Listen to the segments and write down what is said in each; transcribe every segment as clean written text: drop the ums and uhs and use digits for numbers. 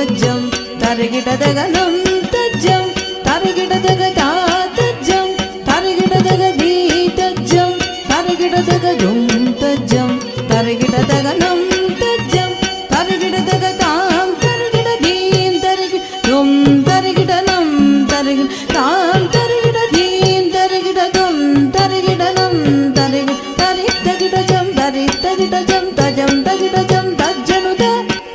தஜ்ஜம் தருகிடதகனம் தஜ்ஜம் தருகிடதகதா தஜ்ஜம் தருகிடதகதீ தஜ்ஜம் தருகிடதகதும் தஜ்ஜம் தருகிடதகனம் தஜ்ஜம் தருகிடதகதாம் தருகிடதீம் தருகிடும் தருகிடனம் தருகிடாம் தருகிடதீம் தருகிடதும் தருகிடனம் தருகி தரித்தகிடஜம் தரித்தகிடஜம் தஜம் தகிடஜம் தஜ்ஜனுத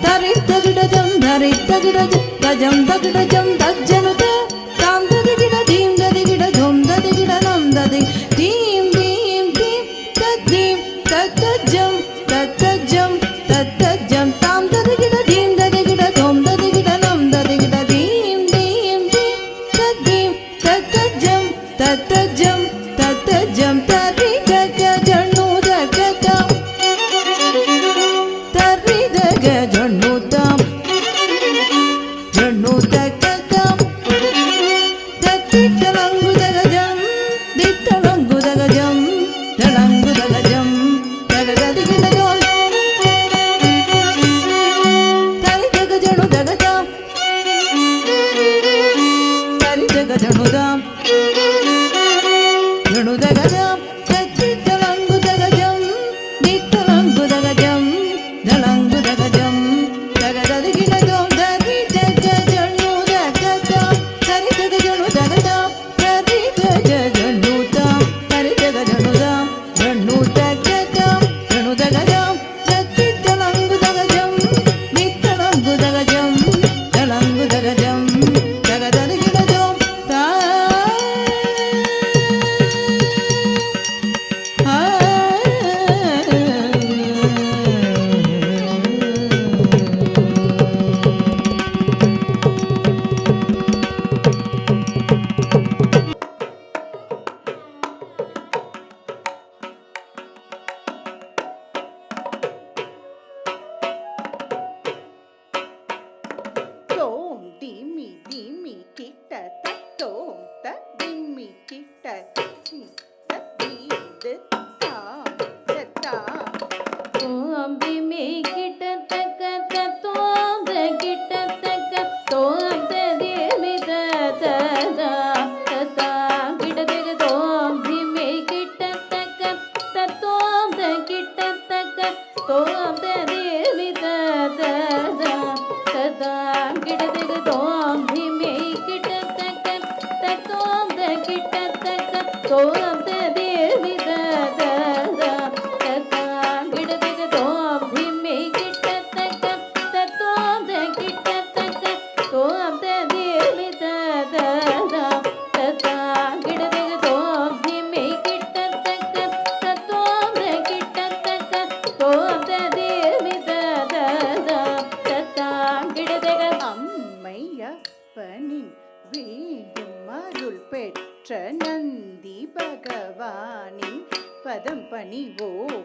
தரித்தகிடஜம் தரித்தகிடஜம் தஜம் தகிடஜம் தஜ்ஜனுத தாம் ததிகிடதீம் ததிகிடதும் ததிகிடனம் ததி theme theme theme தத்தீம் தத்தஜம் தத்தஜம் தத்தஜம் தாம் ததிகிடதீம் ததிகிடதும் ததிகிடனம் ததிகிடதீம் theme theme தத்தீம் தத்தஜம் தத்தஜம் தத்தஜம் தரிதகஜனுதகதம் தரிதகஜனுதம் ஜனுதகதம் தத்தித்தலங்குதகஜம் தித்தலங்குதகஜம் தலங்குதகஜம் தகததிகிடதம் தரிதகஜனுதகதம் தரிதகஜனுதம் ஜனுதகதம் தத்தித்தலங்குதகஜம் தித்தலங்குதகஜம் தலங்குதகஜம் தகததிகிடதம் தரிதகஜனுதகதம் தரிதகஜனுதகதம் தரிதகஜனுதம் தரிதகஜனுதம் ஜனுதகதம் ஜனுதகதம் தத்தித்தலங்குதகஜம் தித்தலங்குதகஜம் தலங்குதகஜம் தகததிகிடதம் தா தோம் திமி திமி கிட்ட தத்தோம் த திமி கிட்ட தீது தா தத்தா தோம் திமி கிட்டத்தக்க தத்தோம் கிட்டத்தக்க தோம் திமி ததா ததா கிட்டத்தக்க தோம் திமி கிட்டத்தக்க தத்தோம் கிட்டத்தக்க தோம் திமி ததா ததா கிட்டத்தக்க தோம் திமி கிட்டத்தக்க தத்தோம் கிட்டத்தக்க தோம் திமி ததா ததா கிட்டத்தக்க தோம் திமி கிட்டத்தக்க தத்தோம் கிட்டத்தக்க தோம் திமி ததா ததா கிட்டத்தக்க தோம் திமி கிட்டத்தக்க தத்தோம் கிட்டத்தக்க தோம் திமி ததா ததா கிட்டத்தக்க அம்மையப்பனின் வீடும் அருள் பெற்ற நந்தி பகவானின் பதம் பணிவோம்.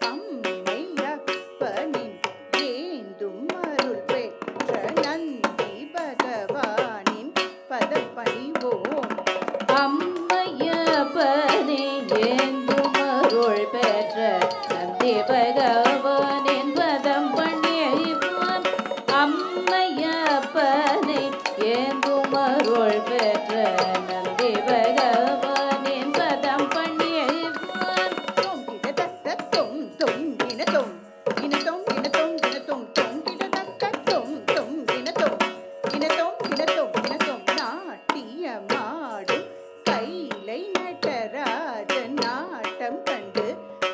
அம்மையப்பனின் வேந்தும் அருள் பெற்ற நந்தி பகவானின் பதம் பணிவோம். அம்மையப்பனே ஏந்தும் அருள் பெற்ற நந்தி பகவானின் பதம் பணிவோம். அம்மையப்பனே ஏந்தும் அருள் பெற்ற நந்தி பகவானின் பதம் பணிவோம். தொம் கிடதத்த தொம் தொம் கிணதொம் கிணதொம் கிணதொம் கிணதொம் தொம் கிடதத்த தொம் தொம் கிணதொம் கிணதொம் கிணதொம் கிணதொம் நாட்டியமாடும் கைலை நடராஜன் நாட்டம் கண்டு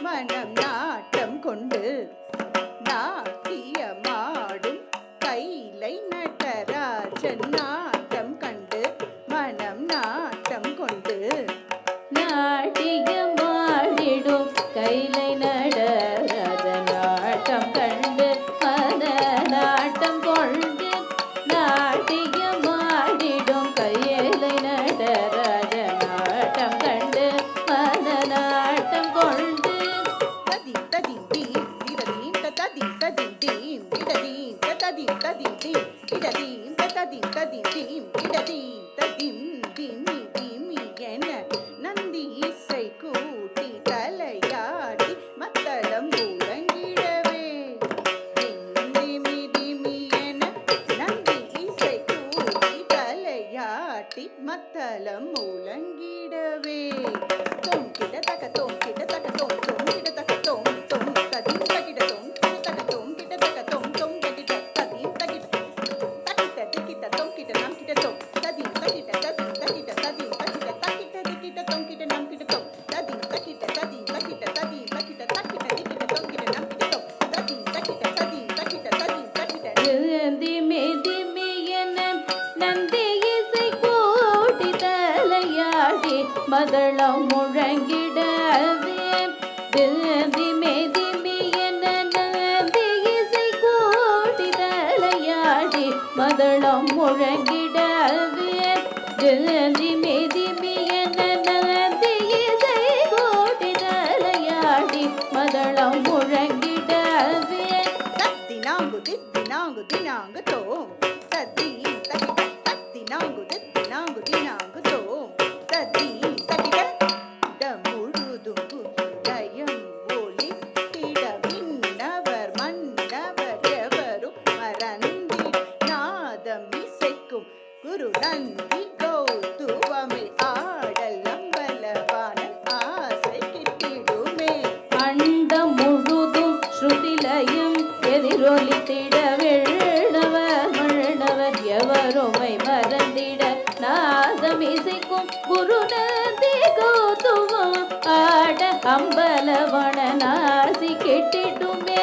மனம் நாட்டம் கொண்டு. நாட்டியமாடும் கைலை நடராஜன் நாட்டம் கண்டு மனம் நாட்டம் கொண்டு. நாட்டியம் ஆடிடும் கைலை நடராஜ நாட்டம் கண்டு மன நாட்டம் கொண்டு. நாட்டியம் ஆடிடும் கைலை நடராஜ நாட்டம் கண்டு மன நாட்டம் கொண்டு. ததிம் ததிம் தீம் திடதீம் ததிம் ததிம் தீம் திடதீம் ததிம் ததிம் தீம் திடதீம் ததிம் ததிம் தீம் திடதீம் ததிம் திமி திமி என நந்தி இசை கூட்டி தலையாடி மத்தளம் முழங்கிடவே. திமி திமி என மத்தளம் மூலங்கிடவே தொம் கிட தக்க தொம் கிட தக்க தொம் தொம் கிட தக்க தொம் தொம் ததிம் தக்கிட தொம் கிட தக்க தொம் கிட தக்க தொம் தொம் தக்கிட ததிம் தக்கிட தக்கிட்ட திக்கிட்ட தொம் கிட்ட நாம் கிட்ட தொம் ததிம் தக்கிட்ட ததிம் தக்கிட்ட ததிம் தக்கிட்ட தக்கிட்ட திக்கிட்ட தொம் கிட்ட நாம் கிட்ட தொம் ததிம் தக்கிட்ட ததிம் தக்கிட்ட ததிம் தக்கிட்ட தக்கிட்ட திக்கிட்ட தொம் கிட்ட நாம் கிட்ட தொம் ததிம் தக்கிட்ட ததிம் தக்கிட்ட ததிம் தக்கிட்ட திமி திமி என நந்தி இசை கூட்டி தலையாடி மதளம் முழங்கிடவே திமி திமி என நந்தி இசை கூட்டி தலையாடி மதளம் முழங்கிடவே திமி திமி என நந்தி இசை கூட்டி தலையாடி மதளம் முழங்கிடவே தத்தினாங்கு தித்தினாங்கு தினாங்கு தோம் தத்தீம் தக்கிட தத்தினாங்கு தித்தினாங்கு தினாங்கு தோம் தத்தீம் தக்கிட முழுதும் குகிலயம் ஒளி கிட விண்ணவர் மன்னவர் எவரும் மறந்தி நாதம் இசைக்கும் குரு நந்தி கௌதுவமே ஆடல் நம்பலவானன் ஆசை கிட்டிடுமே அண்டம் முழுதும் ஸ்ருதிலயம் எதிரொலித்திட விழுணவர் மழுணவர் எவருமை மறந்திட நாதம் இசைக்கும் குருநந்தி கௌதுவம் ஆட அம்பலவன நாசி கெட்டிடுமே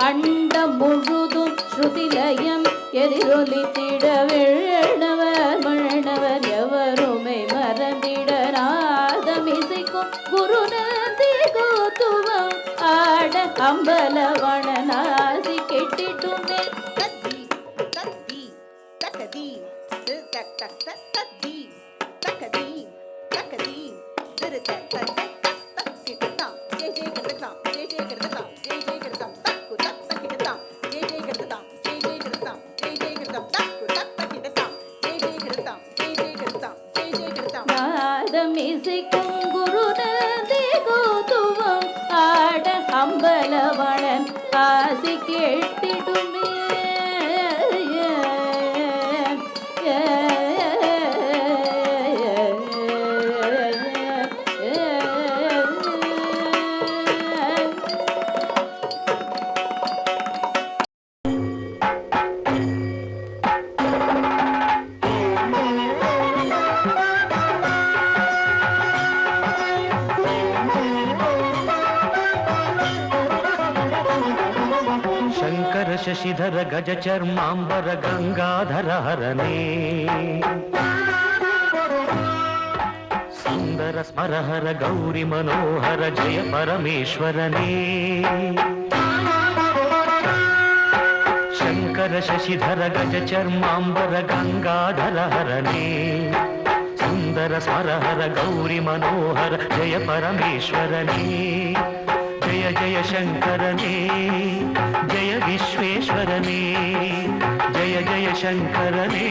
அண்டம் முழுதும் ஸ்ருதிலயம் எதிரொலித்திட விழுணவர் மழுணவர் எவருமை மறந்திட நாதம் இசைக்கும் குருநந்தி கௌதுவம் ஆட அம்பலவன நாசி கெட்டிடுமே தத்தி தத்தி தக்கதீம் தக் தக் தக் தத்தீம் தக்கதீம் தக்கதீம் திரு தக் தக் தக் தக்கிடதாம் ஜெய ஜெய கிடதாம் ஜெய ஜெய கிடதாம் ஜெய ஜெய கிடதாம் தக்கு தக் தக்கிடதாம் ஜெய ஜெய கிடதாம் ஜெய ஜெய கிடதாம் ஜெய ஜெய கிடதாம் தக்கு தக் தக்கிடதாம் ஜெய ஜெய கிடதாம் ஜெய ஜெய கிடதாம் ஜெய ஜெய கிடதாம் நாதம் இசைக்கும் குருநந்தி கௌதுவம் ஆட அம்பலவனன் ஆசி கேட்டிடுமே ಶಂಕರ ಶಶಿಧರ ಗಜ ಚರ್ಮಾಂಬರ ಗಂಗಾಧರ ಹರನೇ ಸುಂದರ ಸ್ಮರಹರ ಗೌರಿ ಮನೋಹರ ಜಯ ಪರಮೇಶ್ವರನೇ ಶಂಕರ ಶಶಿಧರ ಗಜ ಚರ್ಮಾಂಬರ ಗಂಗಾಧರ ಹರನೇ ಸುಂದರ ಸ್ಮರಹರ ಗೌರಿ ಮನೋಹರ ಜಯ ಪರಮೇಶ್ವರನೇ ಜಯ ಜಯ ಶಂಕರನೇ ಜಯ ವಿಶ್ವೇಶ್ವರನೇ ಜಯ ಜಯ ಶಂಕರನೇ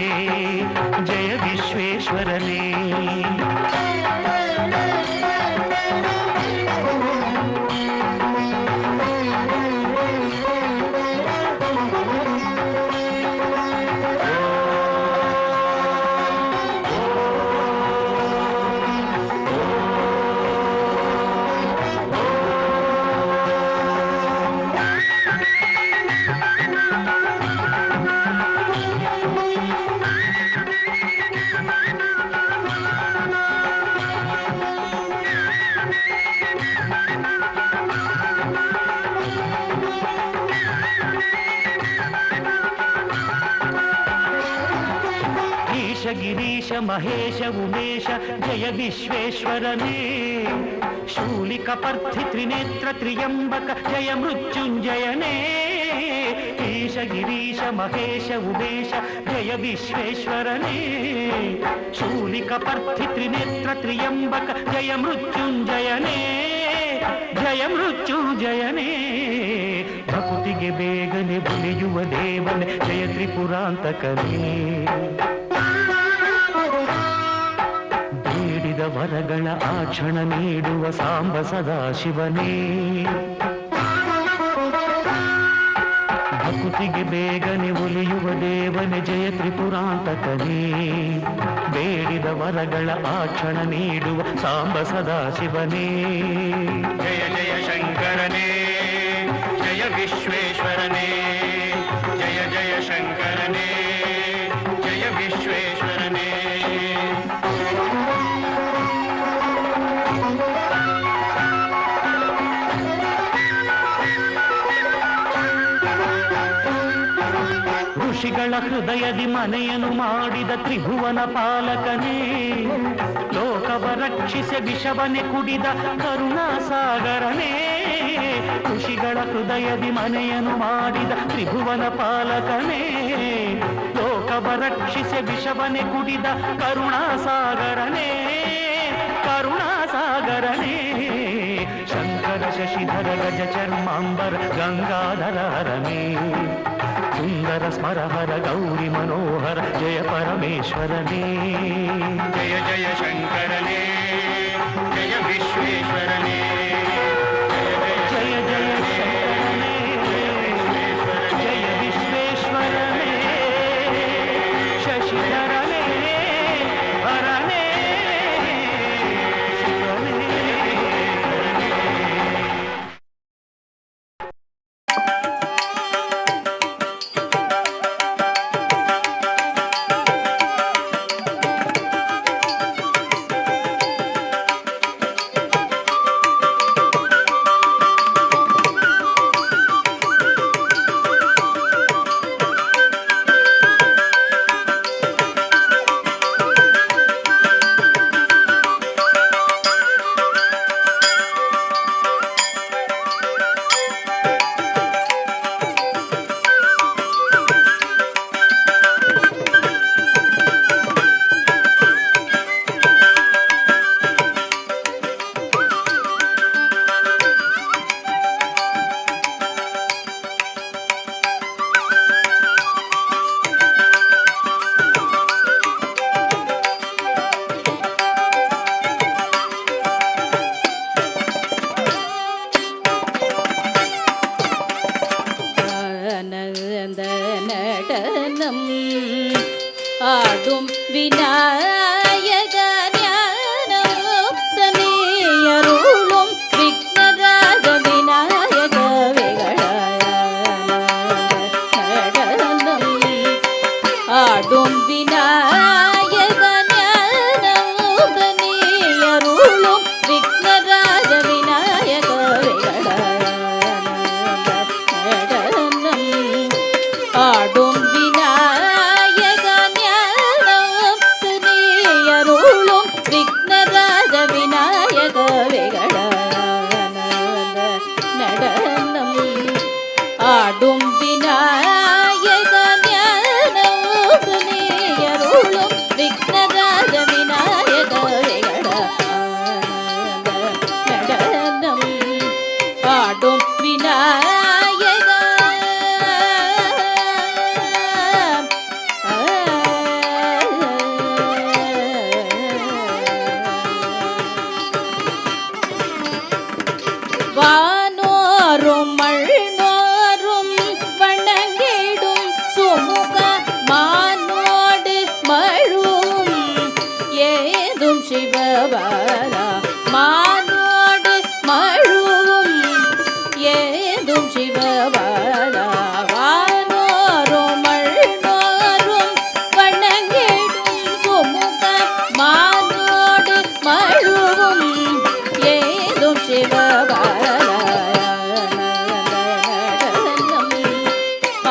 ಜಯ ವಿಶ್ವೇಶ್ವರನೇ ಗಿರೀಶ ಮಹೇಶ ಉಮೇಶ ಜಯ ವಿಶ್ವೇಶ್ವರನೇ ಶೂಲಿಕ ಪರ್ಥಿ ತ್ರಿನೇತ್ರ ತ್ರಿಯಂಬಕ ಜಯ ಮೃತ್ಯುಂಜಯನೇ ಈಶ ಗಿರೀಶ ಮಹೇಶ ಉಮೇಶ ಜಯ ವಿಶ್ವೇಶ್ವರನೇ ಶೂಲಿಕ ಪರ್ಥಿ ತ್ರಿನೇತ್ರ ತ್ರಿಯಂಬಕ ಜಯ ಮೃತ್ಯುಂಜಯನೇ ಜಯ ಮೃತ್ಯುಂಜಯನೇ ಭಕುತಿಗೆ ಬೇಗನೆ ಬುಲಿಯುವ ದೇವನೇ ಜಯ ತ್ರಿಪುರಾಂತಕನೇ ಬೇಡಿದ ವರಗಳ ಆಕ್ಷಣ ನೀಡುವ ಸಾಂಬ ಸದಾಶಿವನೇ ಪ್ರಕೃತಿಗೆ ಬೇಗನೆ ಒಲಿಯುವ ದೇವನೇ ಜಯ ತ್ರಿಪುರಾಂತಕನೇ. ಬೇಡಿದ ವರಗಳ ಆ ಕ್ಷಣ ನೀಡುವ ಸಾಂಬ ಸದಾಶಿವನೇ. ಜಯ ಜಯ ಶಂಕರನೇ, ಜಯ ವಿಶ್ವೇಶ್ವರನೇ, ಜಯ ಜಯ ಶಂಕರನೇ, ಜಯ ವಿಶ್ವೇಶ್ವರನೇ. ಋಷಿಗಳ ಹೃದಯದಿ ಮನೆಯನ್ನು ಮಾಡಿದ ತ್ರಿಭುವನ ಪಾಲಕನೇ. ಲೋಕವ ರಕ್ಷಿಸಿ ವಿಷವನೆ ಕುಡಿದ ಕರುಣಾಸಾಗರನೇ. ಋಷಿಗಳ ಹೃದಯದಿ ಮನೆಯನ್ನು ಮಾಡಿದ ತ್ರಿಭುವನ ಪಾಲಕನೇ. ಲೋಕವ ರಕ್ಷಿಸಿ ವಿಷವನೆ ಕುಡಿದ ಕರುಣಾಸಾಗರನೇ. ಕರುಣಾಸಾಗರನೇ. ಶಂಕರ ಶಶಿಧರ ಗಜ ಚರ್ಮಾಂಬರ ಗಂಗಾಧರ ಹರನೇ. ಸುಂದರ ಸ್ಮರಹರ ಗೌರಿ ಮನೋಹರ ಜಯ ಪರಮೇಶ್ವರನೇ. ಜಯ ಜಯ ಶಂಕರನೇ, ಜಯ ವಿಶ್ವೇಶ್ವರನೇ, ಜಯ ಜಯ ಶಂಕರನೇ, ಜಯ ವಿಶ್ವೇಶ್ವರನೇ, ಶಶಿಧರನೇ, ಹರನೇ, ಶಿವನೇ. ஆடும் விநாயக ஞானமுக்தனேயருளும் விக்னராஜ விநாயக விகடனம். ஆடும் விநாயக ஞானமுக்தனேயருளும் விக்னராஜ விநாயக விகடனம். ஆடும் விநாயக ஞானமுக்தனேயருளும் விக்னராஜ விநாயக விகடனம். ஆடும் விநாயக ஞானமுக்தனேயருளும் விக்னராஜ விநாயக விகடனம். ஆடும் விநாயக வானோரும் மழ்நோரும் வணங்கிடும் சுமுக மானோடு மழுவும் ஏதும் சிவபாலா. மானோடு மழுவும் ஏதும் சிவபாலா. வானோரும் மழ்நோரும் வணங்கிடும் சுமுக மானோடு மழுவும் ஏதும் சிவபாலா.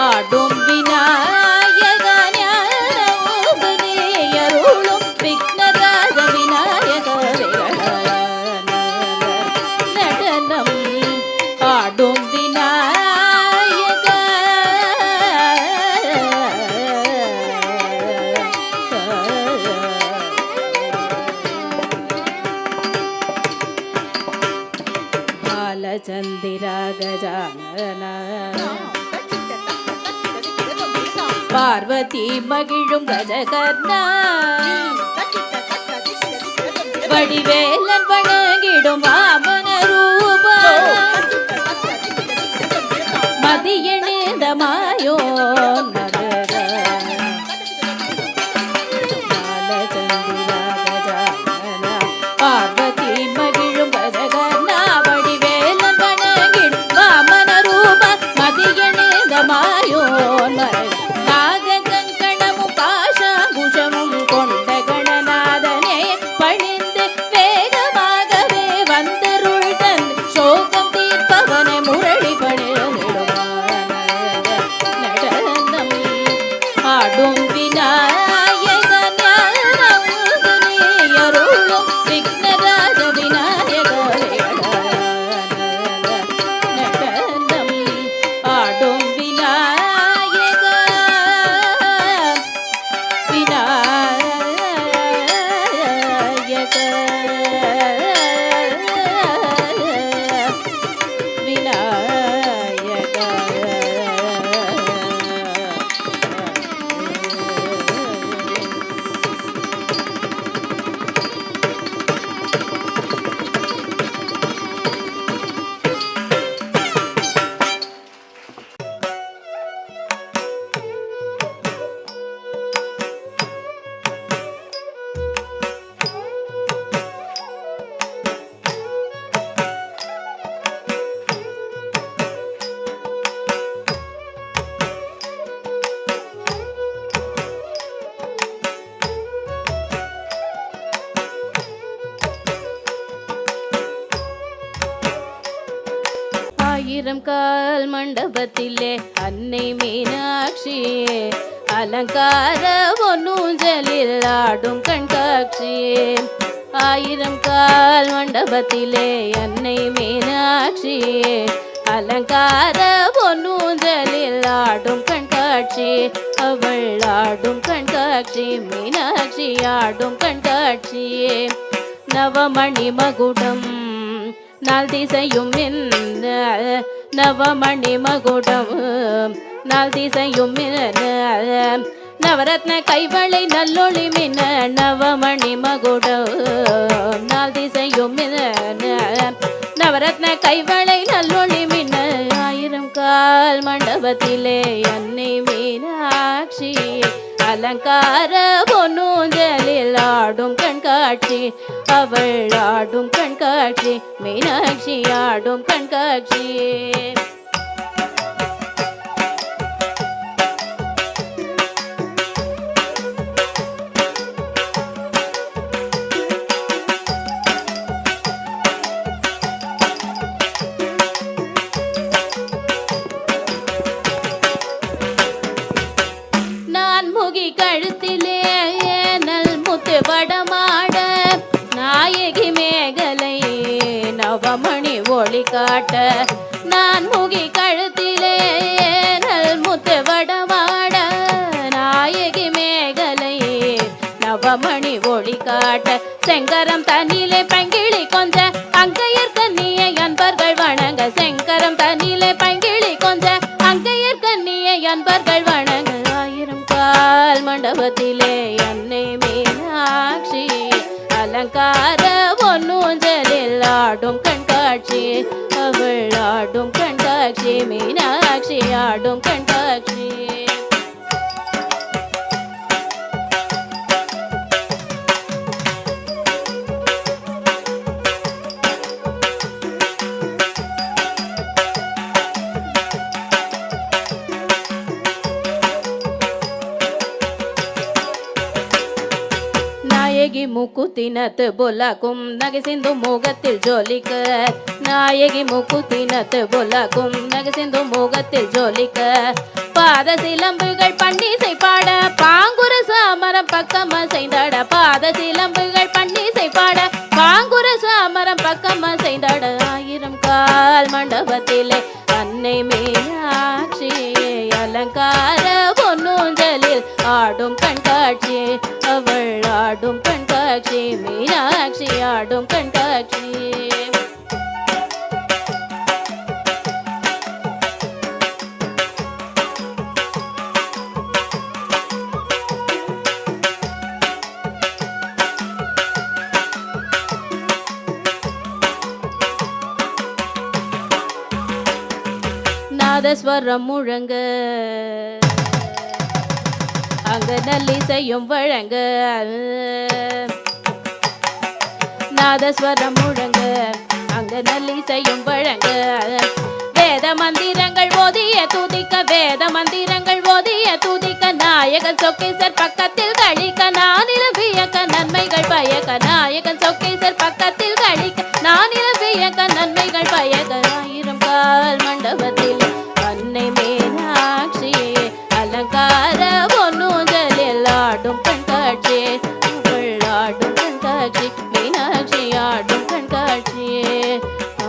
ஆடும் விநாயக ஞானமுக்தனேயருளும் விக்னராஜ விநாயக நடனம். ஆடும் விநாயக பாலச்சந்திரா கஜானன. பார்வதி மகிழும் கஜகர்ணா. வடிவேலன் வணங்கிடும் வாமன ரூபா. மதியணிந்த மாய பார்வதி மகிழும் கஜகர்ணா வடிவேலன் வணங்கிடும் வாமன ரூப மதியணிந்த மாயோன் மறை நாக கங்கணமும் பாஷாங்குஷமும் கொண்ட கணநாதனே பணிந்து வேகமாகவே வந்தருள் தன் சோகம் தீர்ப்பவனை முரளி பணிடுவான நடனம் ஆடும் விநாயகன் அருளும் விக்னராஜ விநாயகரே நடனம் ஆடும் விநாயக விநாயக ஆயிரம் கால் மண்டபத்திலே அன்னை மீனாட்சியே அலங்கார ஒன்னூஞ்சலில் ஆடும் கண்காட்சியே ஆயிரம் கால் மண்டபத்திலே அன்னை மீனாட்சியே அலங்கார ஒன்னூஞ்சலில் ஆடும் கண்காட்சி அவள் ஆடும் கண்காட்சி மீனாட்சி ஆடும் கண்காட்சியே நவமணி மகுடம் நாள் திசையும் மின்ன நவமணி மகுடம் நாள் திசையும் மின்ன நவரத்ன கைவளை நல்லொளி மின்ன நவமணி மகுடம் நாள் திசையும் மின்ன நவரத்ன கைவளை நல்லொளி மின்ன ஆயிரம் கால் மண்டபத்திலே அன்னை மீனாட்சி அலங்கார பொன்னூஞ்சலில் ஆடும் கண்காட்சி அவள் ஆடும் கண்காட்சி மீனாட்சி ஆடும் கண்காட்சி முகி கழுத்திலே நல் முத்து வடமாட நாயகி மேகலை நவமணி ஒளி காட்ட நான் முகி கழுத்திலே நல் முத்து வடமாட நாயகி மேகலை நவமணி ஒளி காட்ட செங்கரம் தண்ணிலே பங்கிளி கொஞ்ச அங்கையர் கண்ணியை அன்பர்கள் வணங்க செங்கரம் தண்ணிலே பங்கிளி கொஞ்ச அங்கையர் கண்ணியை அன்பர்கள் வணங்க ஆயிரம் கால் மண்டபத்திலே அன்னை மீனாட்சி அலங்கார பொன்னூஞ்சலில் ஆடும் கண்காட்சி அவள் ஆடும் கண்காட்சி மீனாட்சி ஆடும் கண்காட்சி நாயகி மூக்குத்தினத்து பொல்லாக்கும் நகை சிந்து முகத்தில் ஜோலிக்க நாயகி மூக்குத்தினத்து பொல்லாக்கும் நகை சிந்து முகத்தில் ஜோலிக்க பாத சிலம்புகள் பன்னிசை பாட பாங்குர சாமரம் பக்கம் செய்தாட பாத சிலம்புகள் பன்னிசை பாட பாங்குர சாமரம் பக்கம் செய்தாட ஆயிரம் கால் மண்டபத்திலே அன்னை மீனாட்சி அலங்கார பொன்னூஞ்சலில் ஆடும் கண்காட்சி அவள் ஆடும் கண்காட்சி மீனாட்சி ஆடும் கண்காட்சி நாதஸ்வரம் முழங்க அங்க நல்லிசையும் வழங்க நாதஸ்வரம் முழங்க அங்க நல்லிசையும் வழங்க வேத மந்திரங்கள் ஓதிய துதிக்க வேத மந்திரங்கள் ஓதிய துதிக்க நாயகன் சொக்கேசர் பக்கத்தில் கழிக்க நானிலம் வியக்க நன்மைகள் பயக்க நாயகன் சொக்கேசர் பக்கத்தில் கழிக்க நானிலம் வியக்க நன்மைகள் பயக்க ஆயிரம் கால் மண்டபத்தில் அன்னை மீனாட்சியே அலங்கார பொன்னூஞ்சலில் ஆடும் கண்காட்சி அவள் ஆடும் கண்காட்சி மீனாட்சி ஆடும் கண்காட்சியே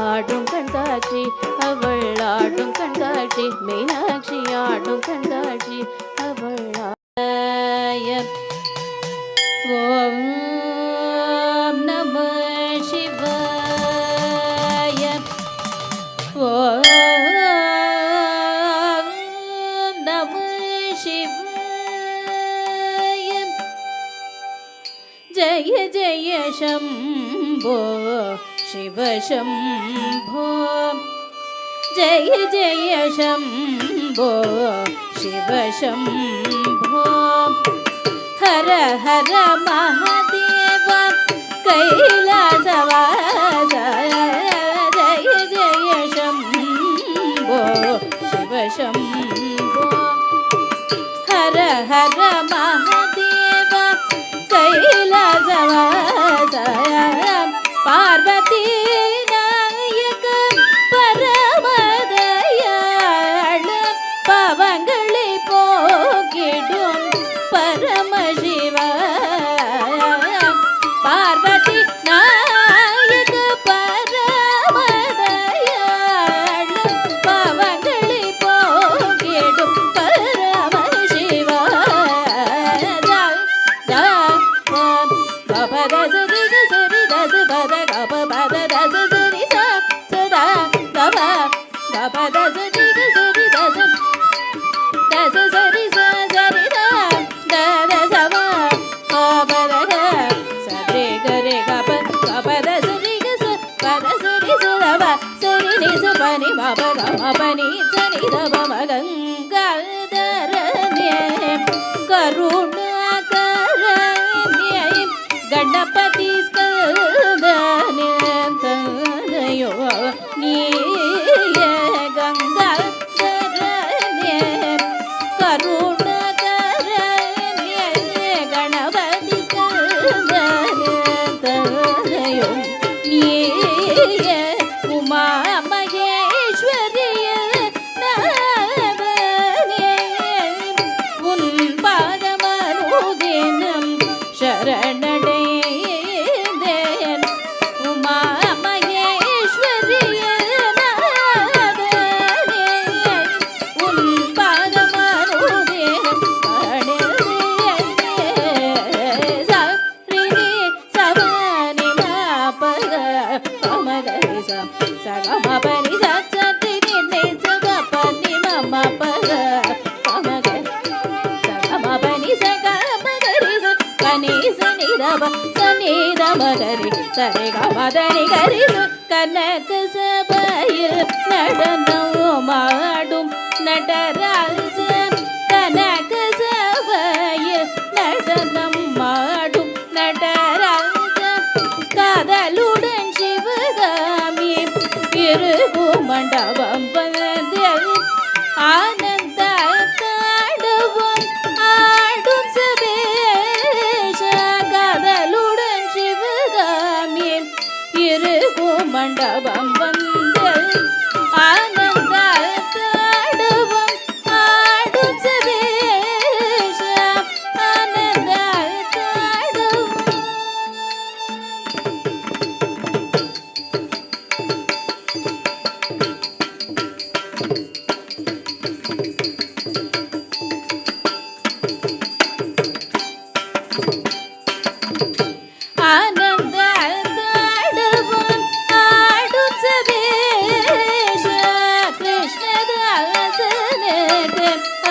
ஆடும் கண்காட்சி அவள் ஆடும் கண்காட்சி மீனாட்சி ஆடும் கண்காட்சி அவள் ஓம் நம சிவாய ஓம் நம சிவாய ஜய ஜய சம்போ शिव शम्भो जय जय शम्भो शिव शम्भो हर हर महादेव कैलासवास जय जय शम्भो शिव शम्भो हर हर महादेव कैलासवास पार्वती नायक परमदयाळ पवंगले पोकिडुम परमशिवा पार्वती नायक परमदयाळ पवंगले पोकिडुम परमशिवा गणपति स्कंदनयो नीय गंगाधरण्य करुणकरण्य गणपति स्कंदनयो नीय उमा महेश्वरिय नादन्य उन पादमनुदिनं शरणडे மகரி சரி கமதனி கரிசு கனக சபையில் நடனமாடும் நடராஜ கனக சபையில் நடனமாடும் நடராஜ காதலுடன் சிவகாமி இருக்கும் மண்டபம் வந்து ஆனந்த தாடுவோம் ஆடும் சபேஷ காதலுடன் சிவகாமி இருக்கும் மண்டபம் வந்து ஆனந்த தாடுவோம் ஆடும் சபேஷ ஆனந்த தாடுவோம் ஆனந்த தாடுவோம் ஆடும் சபேஷ கிருஷ்ணதாசனுக்கு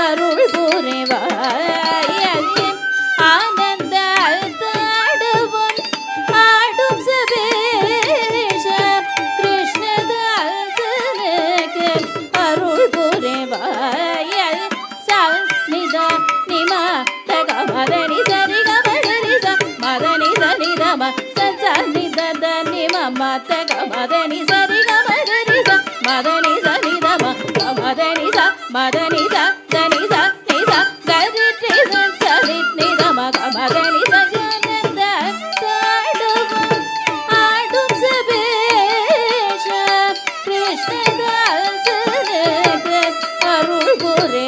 அருள் புரிவாய் ஆனந்த தாடுவோம் ஆடும் சபேஷ கிருஷ்ணதாசனுக்கு அருள் புரிவாய் சா நித நிமா தக మత్తగ మదని సరి గమదని స మదని సని దమ మదని స మదని స దని స ని స గది టి సరి ని దమ మదని స గనంద తాడువం ఆడుం సబేష கிருஷ்ணதாசனுக்கு அருள் புரே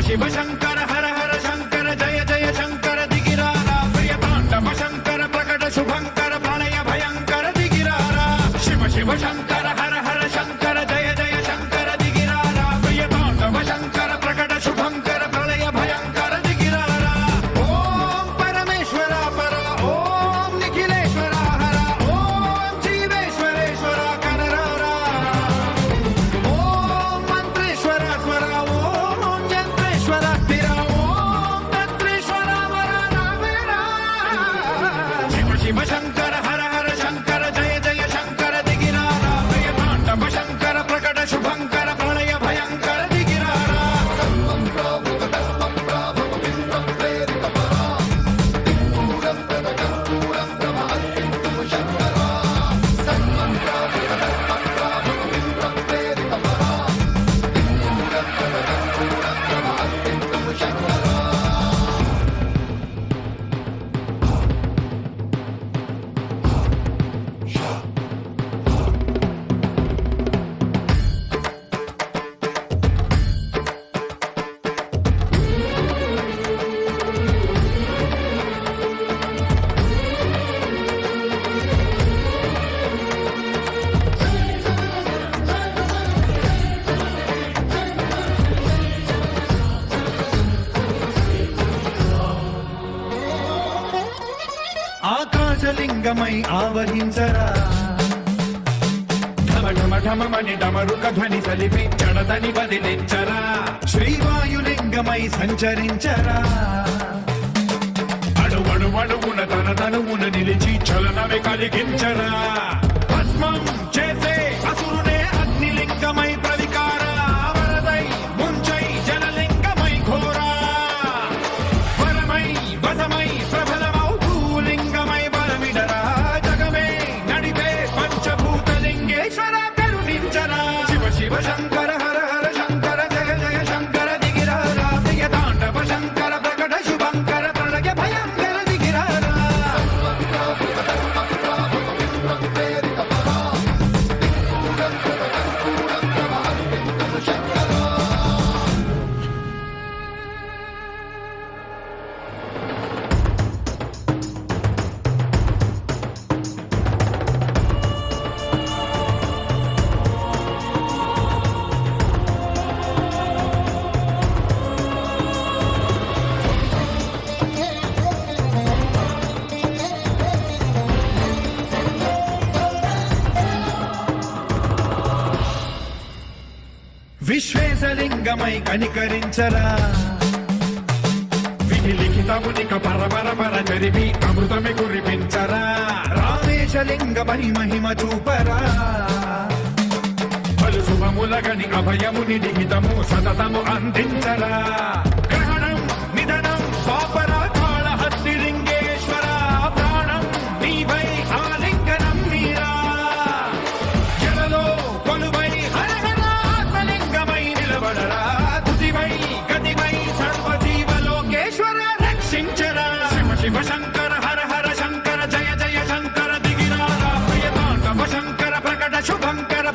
శివ శంకర హర హర శంకర జయ జయ శంకర దిగిరారా ప్రియ తాండవ శంకర ప్రకట శుభంకర ప్రళయ భయంకర దిగిరారా శివ శివ శంకర హర హర శంకర జయ జయ శంకర దిగిరారా ప్రియ తాండవ శంకర ప్రకట శుభంకర ప్రళయ భయంకర దిగిరారా ఓం పరమేశ్వర పర ఓం నిఖిలేశ్వర హర ఓం జీవేశ్వరేశ్వర కనరారా ఓం మంత్రేశ్వర స్వర ఓం యంత్రేశ్వర స్థిర ఓం తంత్రేశ్వర వర నామేరా శివ శివ శంకర హర హర శంకర జయ జయ శంకర దిగిరారా ప్రియ తాండవ శంకర ప్రకట శుభంకర ప్రళయ భయంకర దిగిరారా ఆకాశలింగమై ఆవహించరా ఢమ ఢమ ఢమమని డమరుక ధ్వని సలిపి జడదని వదిలించరా శ్రీవాయులింగమై సంచరించరా అడువడువడువున తన తనువున నిలిచి చలనమే కలిగించరా భస్మం చేసే అసురునే అగ్నిలింగమై ప్రవికార వరదై ముంచై జనలింగమై ఘోరా వరమై వసమై ప్రబలమౌ భూలింగమై బలమిడరా జగమే నడిపే పంచభూతలింగేశ్వర కరుణించరా శివ శివ శంకర హర హర శంకర జయ జయ శంకర దిగిరారా ప్రియ తాండవ శంకర ప్రకట శుభంకర ప్రళయ భయంకర దిగిరారా విశ్వేశలింగమై కనికరించరా విధి లిఖితమునిక పరపర జరిపి అమృతమి కురిపించరా రామేశలింగమై మహిమ చూపరా పలు శుభములగని అభయముని లిఖితము సతతము అందించరా గ్రహణం నిధనం పాపరా కాళహస్తి లింగేశ్వర ప్రాణం నీవై ఆలింగనం మీరా జలలో కొలువై హర హర ఆత్మలింగమై నిలబడరా తుదివై शुभंकर